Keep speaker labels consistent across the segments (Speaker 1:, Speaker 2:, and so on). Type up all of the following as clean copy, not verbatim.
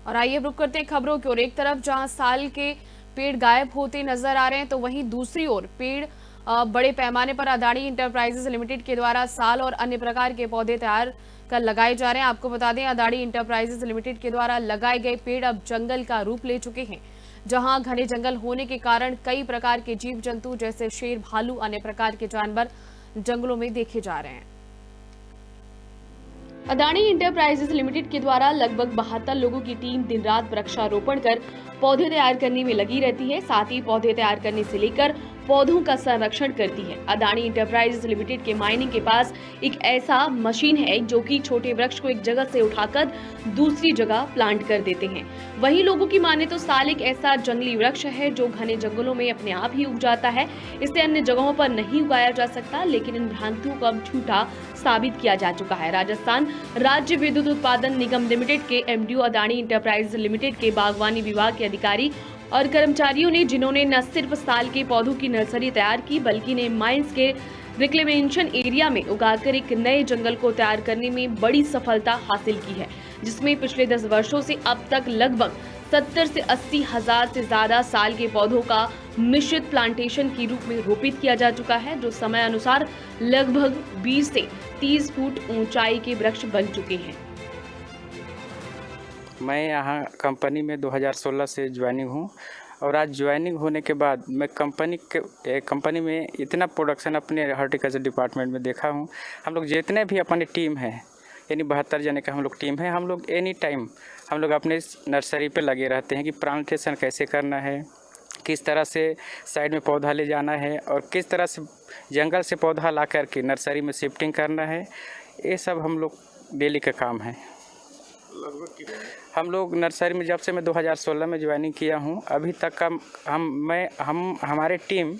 Speaker 1: और आइए रुक करते हैं खबरों की ओर। एक तरफ जहां साल के पेड़ गायब होते नजर आ रहे हैं, तो वहीं दूसरी ओर पेड़ बड़े पैमाने पर अदानी इंटरप्राइजेज लिमिटेड के द्वारा साल और अन्य प्रकार के पौधे तैयार कर लगाए जा रहे हैं। आपको बता दें, अदानी इंटरप्राइजेज लिमिटेड के द्वारा लगाए गए पेड़ अब जंगल का रूप ले चुके हैं, जहां घने जंगल होने के कारण कई प्रकार के जीव जंतु जैसे शेर, भालू, अन्य प्रकार के जानवर जंगलों में देखे जा रहे हैं। अदानी इंटरप्राइजेज लिमिटेड के द्वारा लगभग 72 लोगों की टीम दिन रात वृक्षारोपण कर पौधे तैयार करने में लगी रहती है। साथ ही पौधे तैयार करने से लेकर पौधों का संरक्षण करती है। अदानी इंटरप्राइजेज लिमिटेड के माइनिंग के पास एक ऐसा मशीन है जो कि छोटे वृक्ष को एक जगह से उठाकर दूसरी जगह प्लांट कर देते हैं। वहीं लोगों की माने तो साल एक ऐसा जंगली वृक्ष है जो घने जंगलों में अपने आप ही उग जाता है। इसे अन्य जगहों पर नहीं उगाया जा सकता, लेकिन इन भ्रांतियों को अब झूठा साबित किया जा चुका है। राजस्थान राज्य विद्युत उत्पादन निगम लिमिटेड के एमडीओ अदानी इंटरप्राइजेज लिमिटेड के बागवानी विभाग के अधिकारी और कर्मचारियों ने, जिन्होंने न सिर्फ साल के पौधों की नर्सरी तैयार की, बल्कि ने माइंस के रिक्लेमेशन एरिया में उगाकर एक नए जंगल को तैयार करने में बड़ी सफलता हासिल की है, जिसमें पिछले 10 वर्षों से अब तक लगभग 70 से 80 हजार से ज्यादा साल के पौधों का मिश्रित प्लांटेशन के रूप में रोपित किया जा चुका है, जो समय अनुसार लगभग 20 से 30 फुट ऊंचाई के वृक्ष बन चुके हैं।
Speaker 2: मैं यहाँ कंपनी में 2016 से ज्वाइनिंग हूँ और आज ज्वाइनिंग होने के बाद मैं कंपनी में इतना प्रोडक्शन अपने हॉर्टिकल्चर डिपार्टमेंट में देखा हूँ। हम लोग जितने भी अपनी टीम है, यानी 72 जने का हम लोग टीम है, हम लोग एनी टाइम हम लोग अपने नर्सरी पे लगे रहते हैं कि प्लांटेशन कैसे करना है, किस तरह से साइड में पौधा ले जाना है और किस तरह से जंगल से पौधा ला करके नर्सरी में शिफ्टिंग करना है। ये सब हम लोग डेली का काम है। हम लोग नर्सरी में जब से मैं 2016 में ज्वाइनिंग किया हूँ, अभी तक का हमारे टीम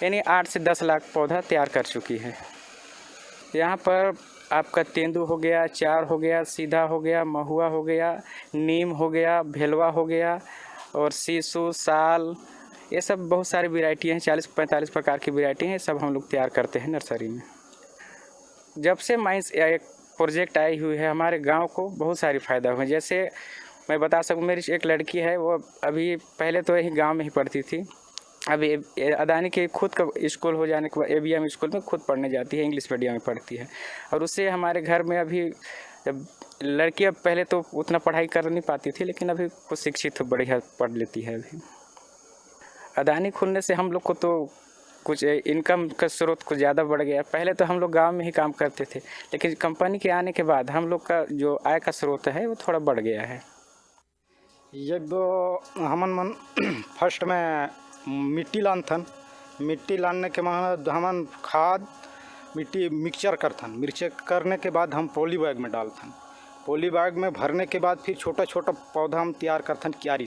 Speaker 2: यानी 8 से 10 लाख पौधा तैयार कर चुकी है। यहाँ पर आपका तेंदू हो गया, चार हो गया, सीधा हो गया, महुआ हो गया, नीम हो गया, भेलवा हो गया और शीशु, साल, ये सब बहुत सारी वैरायटी हैं। 40-45 प्रकार की वैरायटी हैं, सब हम लोग तैयार करते हैं नर्सरी में। जब से माइंस एक प्रोजेक्ट आई हुई है, हमारे गांव को बहुत सारी फ़ायदा हुआ। जैसे मैं बता सकूं, मेरी एक लड़की है, वो अभी पहले तो यही गांव में ही पढ़ती थी, अभी अदानी के खुद का स्कूल हो जाने के बाद एबीएम स्कूल में खुद पढ़ने जाती है, इंग्लिश मीडियम में पढ़ती है। और उससे हमारे घर में अभी लड़की अब पहले तो उतना पढ़ाई कर नहीं पाती थी, लेकिन अभी कुछ शिक्षित बढ़िया पढ़ लेती है। अभी अदानी खुलने से हम लोग को तो कुछ इनकम का स्रोत कुछ ज़्यादा बढ़ गया। पहले तो हम लोग गांव में ही काम करते थे, लेकिन कंपनी के आने के बाद हम लोग का जो आय का स्रोत है वो थोड़ा बढ़ गया है।
Speaker 3: एक दो हमन फर्स्ट में मिट्टी लानथन, मिट्टी लाने के बाद हमन खाद मिट्टी मिक्सचर करने के बाद हम पॉली बैग में डालथन। पॉली बैग में भरने के बाद फिर छोटा छोटा पौधा हम तैयार करथन क्यारी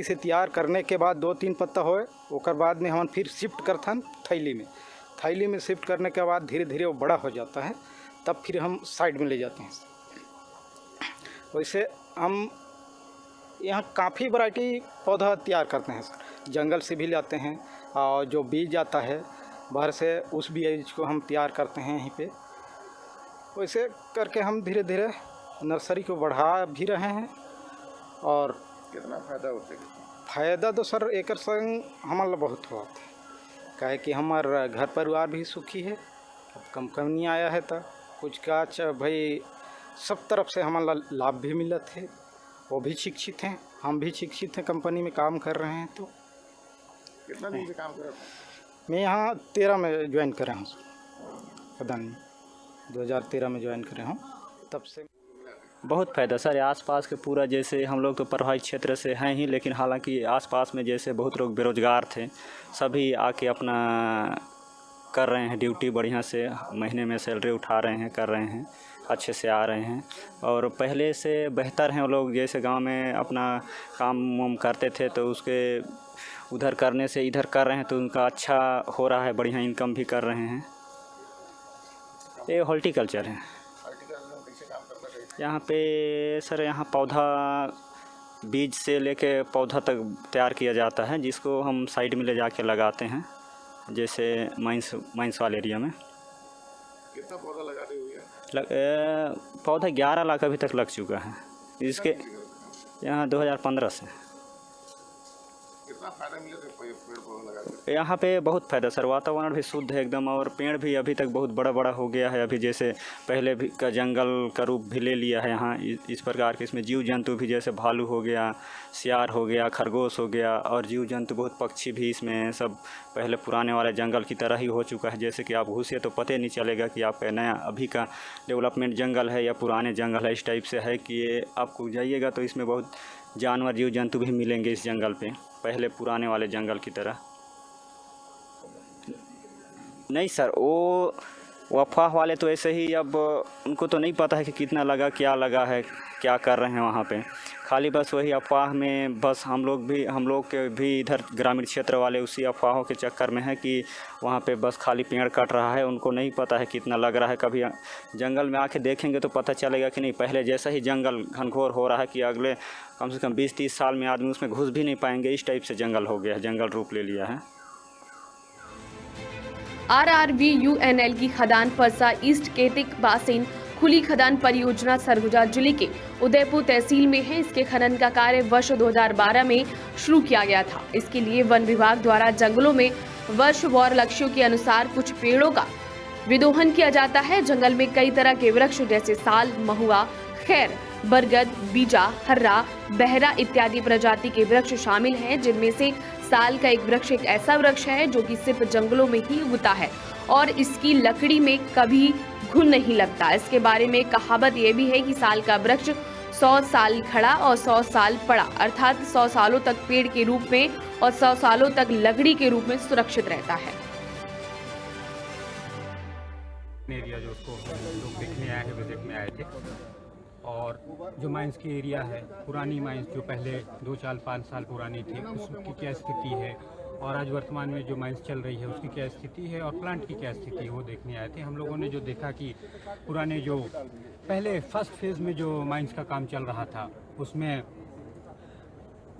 Speaker 3: से तैयार करने के बाद 2-3 पत्ता होए, ओकर बाद में हम फिर शिफ्ट करथन थैली में शिफ्ट करने के बाद धीरे धीरे वो बड़ा हो जाता है, तब फिर हम साइड में ले जाते हैं। वैसे हम यहाँ काफ़ी वैरायटी पौधा तैयार करते हैं सर, जंगल से भी लाते हैं और जो बीज आता है बाहर से, उस बीज को हम तैयार करते हैं यहीं पे। वैसे करके हम धीरे धीरे नर्सरी को बढ़ा भी रहे हैं। और
Speaker 4: कितना फ़ायदा होता है?
Speaker 3: फ़ायदा तो सर एकर संग हमारा बहुत हुआ है, काहे कि हमार घर परिवार भी सुखी है। अब कंपनी आया है तो कुछ काच भाई सब तरफ से हमारा लाभ भी मिला थे। वो भी शिक्षित हैं, हम भी शिक्षित हैं, कंपनी में काम कर रहे हैं। तो
Speaker 4: कितना दिन से काम कर रहे हैं?
Speaker 3: मैं यहाँ 13 में ज्वाइन कर रहा हूँ, अदानी 2013 में ज्वाइन कर रहा हूँ, तब से
Speaker 5: बहुत फ़ायदा सर। आसपास के पूरा, जैसे हम लोग तो प्रभावित क्षेत्र से हैं ही, लेकिन हालांकि आसपास में जैसे बहुत लोग बेरोज़गार थे, सभी आके अपना कर रहे हैं ड्यूटी बढ़िया से, महीने में सैलरी उठा रहे हैं, कर रहे हैं, अच्छे से आ रहे हैं और पहले से बेहतर हैं वो लोग। जैसे गांव में अपना काम वाम करते थे तो उसके उधर करने से इधर कर रहे हैं, तो उनका अच्छा हो रहा है, बढ़िया इनकम भी कर रहे हैं। ये हॉर्टिकल्चर है यहाँ पे सर। यहाँ पौधा बीज से लेके पौधा तक तैयार किया जाता है, जिसको हम साइड में ले जाके लगाते हैं, जैसे माइंस वाले एरिया में।
Speaker 4: कितना पौधा लगाते हुए?
Speaker 5: पौधा 11 लाख अभी तक लग चुका है। इसके यहाँ 2015 से।
Speaker 4: कितना फायदा मिले थे पेड़ पौधे लगा के?
Speaker 5: यहाँ पे बहुत फ़ायदा सर, वातावरण भी शुद्ध है एकदम, और पेड़ भी अभी तक बहुत बड़ा बड़ा हो गया है। अभी जैसे पहले भी का जंगल का रूप भी ले लिया है यहाँ, इस प्रकार के इसमें जीव जंतु भी, जैसे भालू हो गया, सियार हो गया, खरगोश हो गया, और जीव जंतु बहुत पक्षी भी इसमें सब पहले पुराने वाले जंगल की तरह ही हो चुका है। जैसे कि आप घुसे तो पता नहीं चलेगा कि आपका नया अभी का डेवलपमेंट जंगल है या पुराने जंगल है। इस टाइप से है कि ये आपको जाइएगा तो इसमें बहुत जानवर जीव जंतु भी मिलेंगे इस जंगल पे, पहले पुराने वाले जंगल की तरह। नहीं सर, वो अफवाह वाले तो ऐसे ही, अब उनको तो नहीं पता है कि कितना लगा, क्या लगा है, क्या कर रहे हैं वहाँ पे। खाली बस वही अफवाह में, बस हम लोग के भी इधर ग्रामीण क्षेत्र वाले उसी अफवाहों के चक्कर में है कि वहाँ पे बस खाली पेड़ कट रहा है। उनको नहीं पता है कितना लग रहा है। कभी जंगल में आके देखेंगे तो पता चलेगा कि नहीं, पहले जैसा ही जंगल घनघोर हो रहा है कि अगले कम से कम 20-30 साल में आदमी उसमें घुस भी नहीं पाएंगे। इस टाइप से जंगल हो गया है, जंगल रूप ले लिया है।
Speaker 1: RRVUNL की खदान परसा ईस्ट केतिक बासिन खुली खदान परियोजना सरगुजा जिले के उदयपुर तहसील में है। इसके खनन का कार्य वर्ष 2012 में शुरू किया गया था। इसके लिए वन विभाग द्वारा जंगलों में वर्षवार लक्ष्यों के अनुसार कुछ पेड़ों का विदोहन किया जाता है। जंगल में कई तरह के वृक्ष जैसे साल, महुआ, खैर, बरगद, बीजा, हर्रा, बहरा इत्यादि प्रजाति के वृक्ष शामिल हैं, जिनमें से साल का एक वृक्ष एक ऐसा वृक्ष है जो कि सिर्फ जंगलों में ही उगता है और इसकी लकड़ी में कभी घुन नहीं लगता। इसके बारे में कहावत ये भी है कि साल का वृक्ष 100 साल खड़ा और 100 साल पड़ा, अर्थात 100 सालों तक पेड़ के रूप में और 100 सालों तक लकड़ी के रूप में सुरक्षित रहता है।
Speaker 6: एरिया जो उसको हम लोग देखने आए हैं, विजिट में आए थे, और जो माइंस की एरिया है, पुरानी माइंस जो पहले 2 साल 5 साल पुरानी थी, उसकी क्या स्थिति है और आज वर्तमान में जो माइंस चल रही है उसकी क्या स्थिति है और प्लांट की क्या स्थिति है, वो देखने आए थे। हम लोगों ने जो देखा कि पुराने जो पहले फर्स्ट फेज़ में जो माइंस का काम चल रहा था, उसमें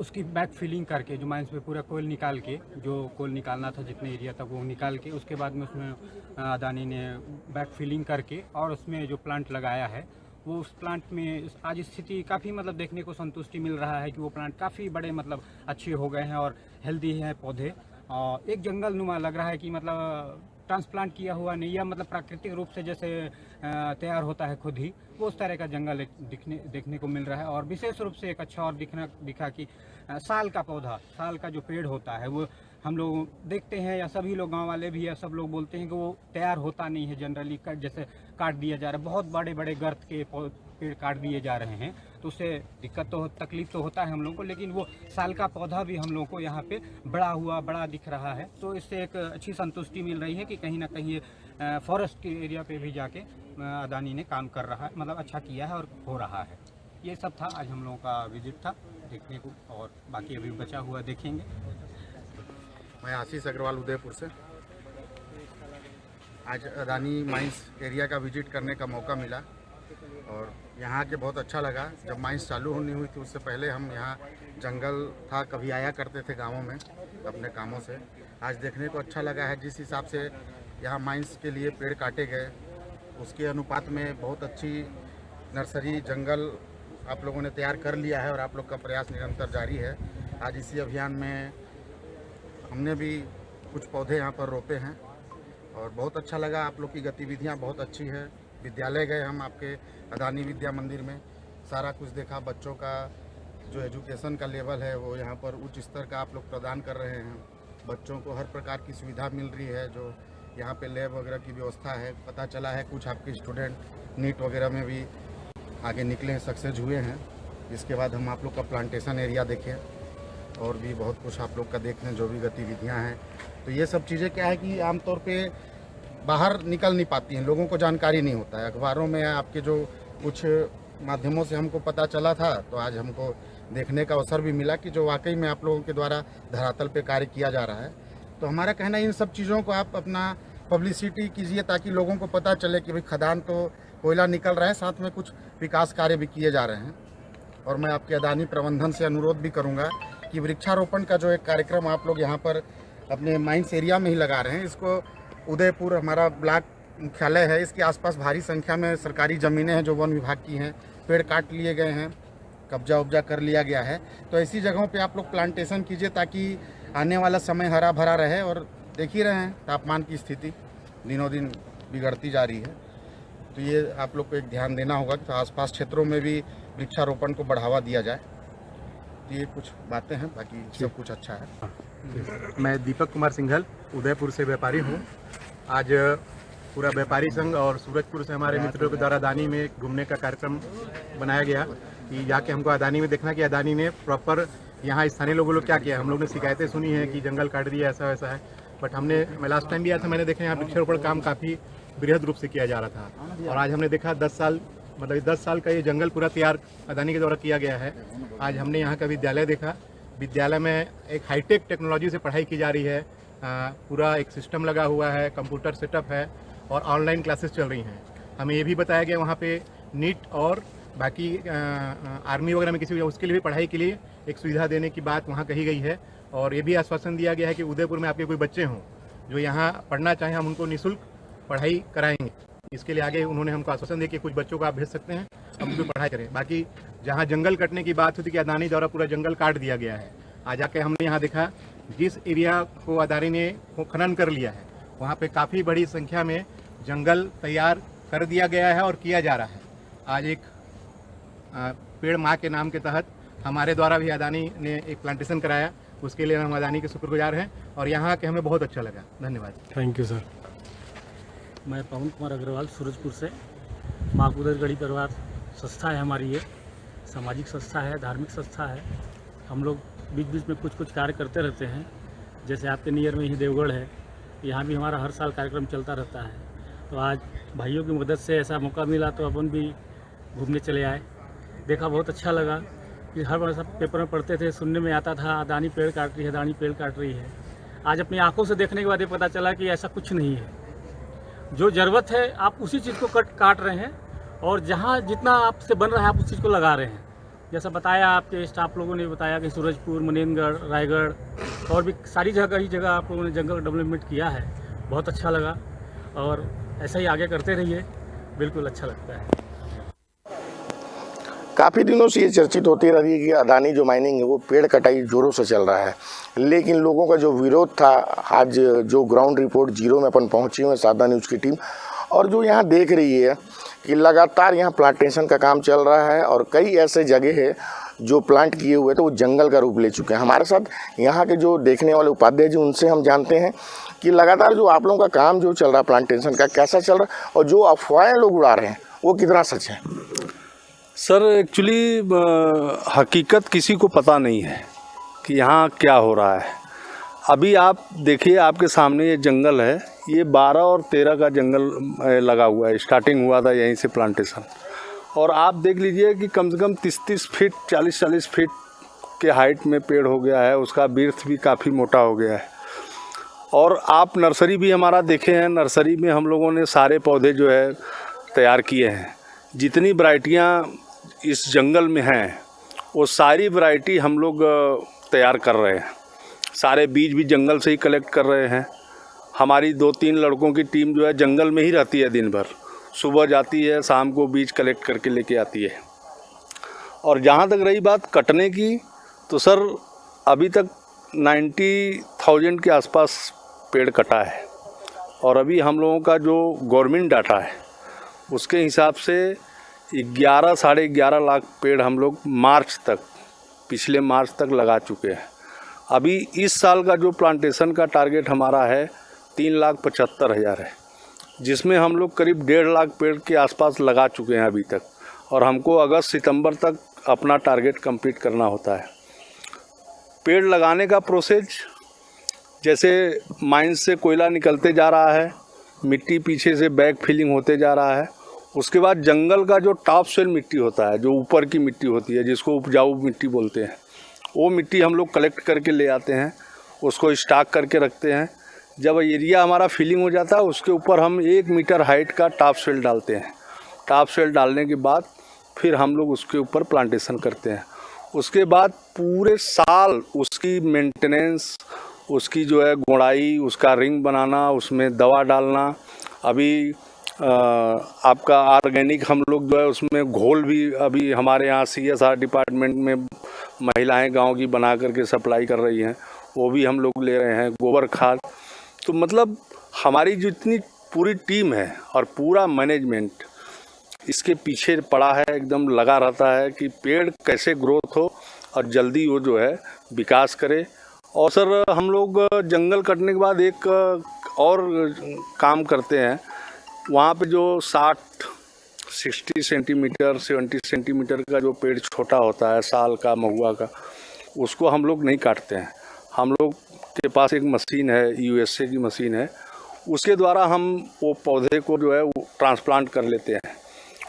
Speaker 6: उसकी बैक फिलिंग करके जो माइंस में पूरा कोयल निकाल के, जो कोयल निकालना था जितने एरिया तक वो निकाल के, उसके बाद में उसमें अदानी ने बैक फिलिंग करके और उसमें जो प्लांट लगाया है, वो उस प्लांट में आज स्थिति काफ़ी मतलब देखने को संतुष्टि मिल रहा है कि वो प्लांट काफ़ी बड़े मतलब अच्छे हो गए हैं और हेल्दी हैं पौधे। और एक जंगल नुमा लग रहा है कि मतलब ट्रांसप्लांट किया हुआ नहीं, या मतलब प्राकृतिक रूप से जैसे तैयार होता है खुद ही, वो उस तरह का जंगल एक देखने को मिल रहा है। और विशेष रूप से एक अच्छा और दिखा कि साल का पौधा, साल का जो पेड़ होता है, वो हम लोग देखते हैं या सभी लोग गांव वाले भी या सब लोग बोलते हैं कि वो तैयार होता नहीं है जनरली, जैसे काट दिया जा रहा है, बहुत बड़े बड़े गर्त के पेड़ काट दिए जा रहे हैं, तो उससे दिक्कत तो तकलीफ तो होता है हम लोग को, लेकिन वो साल का पौधा भी हम लोग को यहाँ पे बड़ा दिख रहा है। तो इससे एक अच्छी संतुष्टि मिल रही है कि कहीं ना कहीं फॉरेस्ट के एरिया पे भी जाके अदानी ने काम कर रहा है, मतलब अच्छा किया है और हो रहा है। ये सब था आज हम लोगों का विजिट था देखने को, और बाकी अभी बचा हुआ देखेंगे।
Speaker 7: मैं आशीष अग्रवाल उदयपुर से। आज अदानी माइंस एरिया का विजिट करने का मौका मिला और यहाँ के बहुत अच्छा लगा। जब माइंस चालू होनी हुई थी उससे पहले हम यहाँ जंगल था, कभी आया करते थे गाँवों में अपने कामों से। आज देखने को अच्छा लगा है जिस हिसाब से यहाँ माइंस के लिए पेड़ काटे गए, उसके अनुपात में बहुत अच्छी नर्सरी जंगल आप लोगों ने तैयार कर लिया है और आप लोग का प्रयास निरंतर जारी है। आज इसी अभियान में हमने भी कुछ पौधे यहाँ पर रोपे हैं और बहुत अच्छा लगा। आप लोग की गतिविधियाँ बहुत अच्छी है। विद्यालय गए हम आपके अदानी विद्या मंदिर में, सारा कुछ देखा। बच्चों का जो एजुकेशन का लेवल है वो यहाँ पर उच्च स्तर का आप लोग प्रदान कर रहे हैं। बच्चों को हर प्रकार की सुविधा मिल रही है, जो यहाँ पे लैब वगैरह की व्यवस्था है। पता चला है कुछ आपके स्टूडेंट नीट वगैरह में भी आगे निकले, सक्सेस हुए हैं। इसके बाद हम आप लोग का प्लांटेशन एरिया देखें और भी बहुत कुछ आप लोग का देख लें, जो भी गतिविधियाँ हैं। तो ये सब चीज़ें क्या है कि आमतौर पे बाहर निकल नहीं पाती हैं, लोगों को जानकारी नहीं होता है। अखबारों में आपके जो कुछ माध्यमों से हमको पता चला था, तो आज हमको देखने का अवसर भी मिला कि जो वाकई में आप लोगों के द्वारा धरातल पे कार्य किया जा रहा है। तो हमारा कहना है इन सब चीज़ों को आप अपना पब्लिसिटी कीजिए ताकि लोगों को पता चले कि भाई खदान तो कोयला निकल रहा है, साथ में कुछ विकास कार्य भी किए जा रहे हैं। और मैं आपके अदानी प्रबंधन से अनुरोध भी करूँगा कि वृक्षारोपण का जो एक कार्यक्रम आप लोग यहाँ पर अपने माइंस एरिया में ही लगा रहे हैं, इसको उदयपुर हमारा ब्लॉक मुख्यालय है, इसके आसपास भारी संख्या में सरकारी ज़मीनें हैं जो वन विभाग की हैं। पेड़ काट लिए गए हैं, कब्जा उब्जा कर लिया गया है। तो ऐसी जगहों पे आप लोग प्लांटेशन कीजिए ताकि आने वाला समय हरा भरा रहे। और देख ही रहे हैं तापमान की स्थिति दिनों दिन बिगड़ती जा रही है, तो ये आप लोग को एक ध्यान देना होगा कि आसपास क्षेत्रों में भी वृक्षारोपण को बढ़ावा दिया जाए। तो ये कुछ बातें हैं, बाकी सब कुछ अच्छा है।
Speaker 8: मैं दीपक कुमार सिंघल उदयपुर से व्यापारी हूँ। आज पूरा व्यापारी संघ और सूरजपुर से हमारे मित्रों के द्वारा अदानी में घूमने का कार्यक्रम बनाया गया कि जाके हमको अदानी में देखना कि अदानी ने प्रॉपर यहाँ स्थानीय लोगों क्या किया। हम लोग ने शिकायतें सुनी हैं कि जंगल काट दिया, ऐसा वैसा है, बट मैं लास्ट टाइम भी आया था, मैंने देखा यहाँ वृक्षारोपण काम काफ़ी बृहद रूप से किया जा रहा था। और आज हमने देखा 10 साल का ये जंगल पूरा तैयार अदानी के द्वारा किया गया है। आज हमने यहाँ का विद्यालय देखा, विद्यालय में एक हाईटेक टेक्नोलॉजी से पढ़ाई की जा रही है। पूरा एक सिस्टम लगा हुआ है, कंप्यूटर सेटअप है और ऑनलाइन क्लासेस चल रही हैं। हमें ये भी बताया गया वहाँ पे नीट और बाकी आर्मी वगैरह में किसी उसके लिए भी पढ़ाई के लिए एक सुविधा देने की बात वहाँ कही गई है। और ये भी आश्वासन दिया गया है कि उदयपुर में आपके कोई बच्चे हों जो यहाँ पढ़ना चाहें, हम उनको निःशुल्क पढ़ाई कराएंगे। इसके लिए आगे उन्होंने हमको आश्वासन दिया कि कुछ बच्चों को आप भेज सकते हैं, हम उनको पढ़ाई करें। बाकी जहाँ जंगल कटने की बात होती कि अदानी द्वारा पूरा जंगल काट दिया गया है, आज आके हमने यहाँ देखा जिस एरिया को अदानी ने खनन कर लिया है वहाँ पे काफ़ी बड़ी संख्या में जंगल तैयार कर दिया गया है और किया जा रहा है। आज एक पेड़ माँ के नाम के तहत हमारे द्वारा भी अदानी ने एक प्लांटेशन कराया, उसके लिए हम अदानी के शुक्रगुजार हैं और यहाँ के हमें बहुत अच्छा लगा। धन्यवाद।
Speaker 9: Thank you sir.
Speaker 10: मैं पवन कुमार अग्रवाल सूरजपुर से। माँ कुदर गढ़ी परिवार संस्था है हमारी, ये सामाजिक संस्था है, धार्मिक संस्था है। हम लोग बीच बीच में कुछ कार्य करते रहते हैं। जैसे आपके नियर में ही देवगढ़ है, यहाँ भी हमारा हर साल कार्यक्रम चलता रहता है। तो आज भाइयों की मदद से ऐसा मौका मिला तो अपन भी घूमने चले आए। देखा, बहुत अच्छा लगा कि हर बार सब पेपर में पढ़ते थे, सुनने में आता था अदानी पेड़ काट रही है, अदानी पेड़ काट रही है। आज अपनी आंखों से देखने के बाद ये पता चला कि ऐसा कुछ नहीं है। जो ज़रूरत है आप उसी चीज़ को काट रहे हैं और जहाँ जितना आपसे बन रहा है आप उस चीज़ को लगा रहे हैं। जैसा बताया आपके स्टाफ लोगों ने बताया कि सूरजपुर, मनेंद्रगढ़, रायगढ़ और भी सारी जगह आप लोगों ने जंगल डेवलपमेंट किया है। बहुत अच्छा लगा और ऐसा ही आगे करते रहिए, बिल्कुल अच्छा लगता है।
Speaker 4: काफ़ी दिनों से ये चर्चित होती रही है कि अदानी जो माइनिंग है वो पेड़ कटाई जोरों से चल रहा है, लेकिन लोगों का जो विरोध था, आज जो ग्राउंड रिपोर्ट जीरो में अपन पहुंची हुए सादा न्यूज़ की टीम, और जो यहाँ देख रही है कि लगातार यहाँ प्लांटेशन का काम चल रहा है और कई ऐसे जगह है जो प्लांट किए हुए तो वो जंगल का रूप ले चुके हैं। हमारे साथ यहाँ के जो देखने वाले उपाध्याय जी, उनसे हम जानते हैं कि लगातार जो आप लोगों का काम जो चल रहा है प्लांटेशन का, कैसा चल रहा है और जो अफवाहें लोग उड़ा रहे हैं वो कितना सच है।
Speaker 9: सर एक्चुअली हकीकत किसी को पता नहीं है कि यहाँ क्या हो रहा है। अभी आप देखिए, आपके सामने ये जंगल है, ये 12 और 13 का जंगल लगा हुआ है। स्टार्टिंग हुआ था यहीं से प्लांटेशन, और आप देख लीजिए कि कम से कम 30-30 फीट 40-40 फीट के हाइट में पेड़ हो गया है। उसका बिर्थ भी काफ़ी मोटा हो गया है। और आप नर्सरी भी हमारा देखे हैं, नर्सरी में हम लोगों ने सारे पौधे जो है तैयार किए हैं। जितनी वैरायटियाँ इस जंगल में हैं वो सारी वैरायटी हम लोग तैयार कर रहे हैं। सारे बीज भी जंगल से ही कलेक्ट कर रहे हैं। हमारी 2-3 लड़कों की टीम जो है जंगल में ही रहती है, दिन भर सुबह जाती है, शाम को बीज कलेक्ट करके लेके आती है। और जहाँ तक रही बात कटने की, तो सर अभी तक 90,000 के आसपास पेड़ कटा है। और अभी हम लोगों का जो गवर्नमेंट डाटा है उसके हिसाब से 11-11.5 लाख पेड़ हम लोग पिछले मार्च तक लगा चुके हैं। अभी इस साल का जो प्लांटेशन का टारगेट हमारा है 3,75,000 है, जिसमें हम लोग करीब 1.5 लाख पेड़ के आसपास लगा चुके हैं अभी तक। और हमको अगस्त-सितंबर तक अपना टारगेट कंप्लीट करना होता है। पेड़ लगाने का प्रोसेस, जैसे माइन से कोयला निकलते जा रहा है, मिट्टी पीछे से बैक फिलिंग होते जा रहा है। उसके बाद जंगल का जो टॉप सोइल मिट्टी होता है, जो ऊपर की मिट्टी होती है, जिसको उपजाऊ मिट्टी बोलते हैं, वो मिट्टी हम लोग कलेक्ट करके ले आते हैं, उसको स्टॉक करके रखते हैं। जब एरिया हमारा फिलिंग हो जाता है उसके ऊपर हम 1 मीटर हाइट का टॉप सोइल डालते हैं। टॉप सोइल डालने के बाद फिर हम लोग उसके ऊपर प्लांटेशन करते हैं। उसके बाद पूरे साल उसकी मेंटेनेंस, उसकी जो है गुड़ाई, उसका रिंग बनाना, उसमें दवा डालना। अभी आपका ऑर्गेनिक हम लोग जो है उसमें घोल भी अभी हमारे यहाँ CSR डिपार्टमेंट में महिलाएं गांव की बना करके सप्लाई कर रही हैं, वो भी हम लोग ले रहे हैं। गोबर खाद, तो मतलब हमारी जितनी पूरी टीम है और पूरा मैनेजमेंट इसके पीछे पड़ा है, एकदम लगा रहता है कि पेड़ कैसे ग्रोथ हो और जल्दी वो जो है विकास करे। और सर हम लोग जंगल कटने के बाद एक और काम करते हैं, वहाँ पे जो 60 सेंटीमीटर 70 सेंटीमीटर का जो पेड़ छोटा होता है साल का महुआ का, उसको हम लोग नहीं काटते हैं। हम लोग के पास एक मशीन है, USA की मशीन है, उसके द्वारा हम वो पौधे को जो है वो ट्रांसप्लांट कर लेते हैं।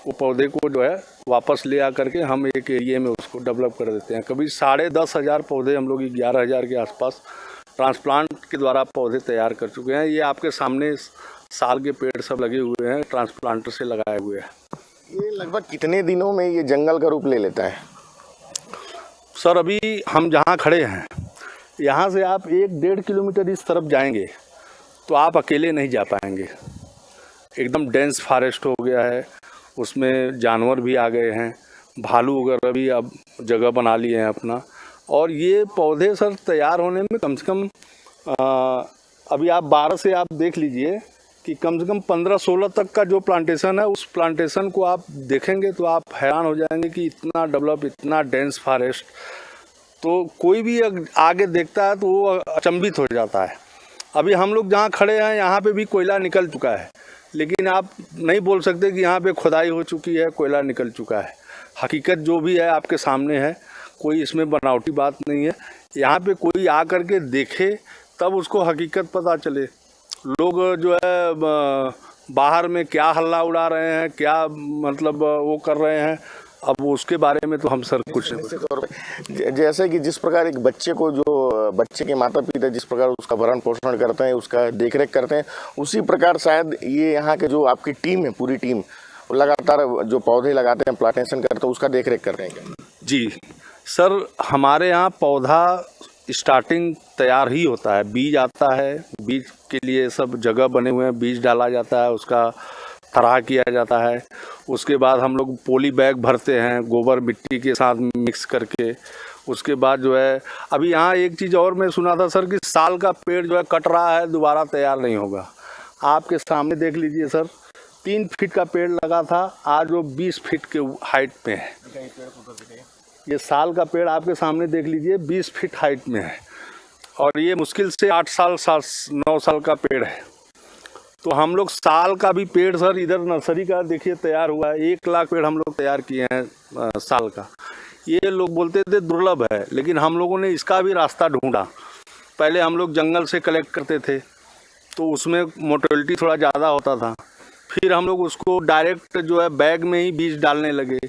Speaker 9: वो पौधे को जो है वापस ले आ करके हम एक एरिया में उसको डेवलप कर देते हैं। कभी 10,500 पौधे हम लोग 11,000 के आसपास ट्रांसप्लांट के द्वारा पौधे तैयार कर चुके हैं। ये आपके सामने साल के पेड़ सब लगे हुए हैं, ट्रांसप्लांटर से लगाए हुए हैं।
Speaker 4: ये लगभग कितने दिनों में ये जंगल का रूप ले लेता है?
Speaker 9: सर अभी हम जहाँ खड़े हैं, यहाँ से आप 1-1.5 किलोमीटर इस तरफ जाएंगे तो आप अकेले नहीं जा पाएंगे। एकदम डेंस फॉरेस्ट हो गया है, उसमें जानवर भी आ गए हैं, भालू वगैरह भी अब जगह बना लिए हैं अपना। और ये पौधे सर तैयार होने में कम से कम अभी आप 12 से आप देख लीजिए कि कम से कम 15-16 तक का जो प्लांटेशन है, उस प्लांटेशन को आप देखेंगे तो आप हैरान हो जाएंगे कि इतना डेवलप, इतना डेंस फॉरेस्ट, तो कोई भी आगे देखता है तो वो अचंभित हो जाता है। अभी हम लोग जहाँ खड़े हैं यहाँ पे भी कोयला निकल चुका है, लेकिन आप नहीं बोल सकते कि यहाँ पे खुदाई हो चुकी है, कोयला निकल चुका है। हकीकत जो भी है आपके सामने है, कोई इसमें बनावटी बात नहीं है। यहाँ पे कोई आ कर के देखे तब उसको हकीकत पता चले। लोग जो है बाहर में क्या हल्ला उड़ा रहे हैं, क्या मतलब वो कर रहे हैं, अब उसके बारे में तो हम सर कुछ नहीं।
Speaker 4: जैसे कि जिस प्रकार एक बच्चे को, जो बच्चे के माता पिता जिस प्रकार उसका भरण पोषण करते हैं, उसका देखरेख करते हैं, उसी प्रकार शायद ये यहाँ के जो आपकी टीम है, पूरी टीम लगातार जो पौधे लगाते हैं, प्लांटेशन करते हैं, उसका देखरेख कर रहे हैं।
Speaker 9: जी सर, हमारे यहाँ पौधा स्टार्टिंग तैयार ही होता है, बीज आता है, बीज के लिए सब जगह बने हुए हैं, बीज डाला जाता है, उसका तरह किया जाता है। उसके बाद हम लोग पॉली बैग भरते हैं गोबर मिट्टी के साथ मिक्स करके। उसके बाद जो है अभी यहाँ एक चीज़ और मैं सुना था सर कि साल का पेड़ जो है कट रहा है, दोबारा तैयार नहीं होगा। आपके सामने देख लीजिए सर, 3 फीट का पेड़ लगा था, आज वो 20 फीट के हाइट में है। ये साल का पेड़ आपके सामने देख लीजिए 20 फीट हाइट में है, और ये मुश्किल से 8 साल 9 साल का पेड़ है। तो हम लोग साल का भी पेड़ सर इधर नर्सरी का देखिए तैयार हुआ है, 1 लाख पेड़ हम लोग तैयार किए हैं साल का। ये लोग बोलते थे दुर्लभ है, लेकिन हम लोगों ने इसका भी रास्ता ढूंढा। पहले हम लोग जंगल से कलेक्ट करते थे तो उसमें मोर्टेलिटी थोड़ा ज़्यादा होता था, फिर हम लोग उसको डायरेक्ट जो है बैग में ही बीज डालने लगे।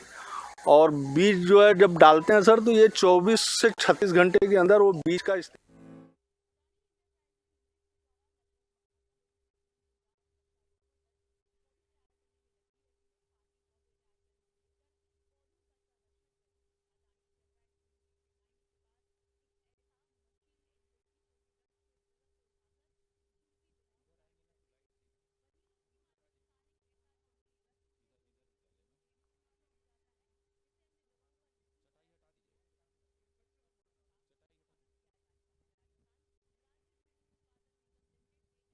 Speaker 9: और बीज जो है जब डालते हैं सर तो ये 24 से 36 घंटे के अंदर वो बीज का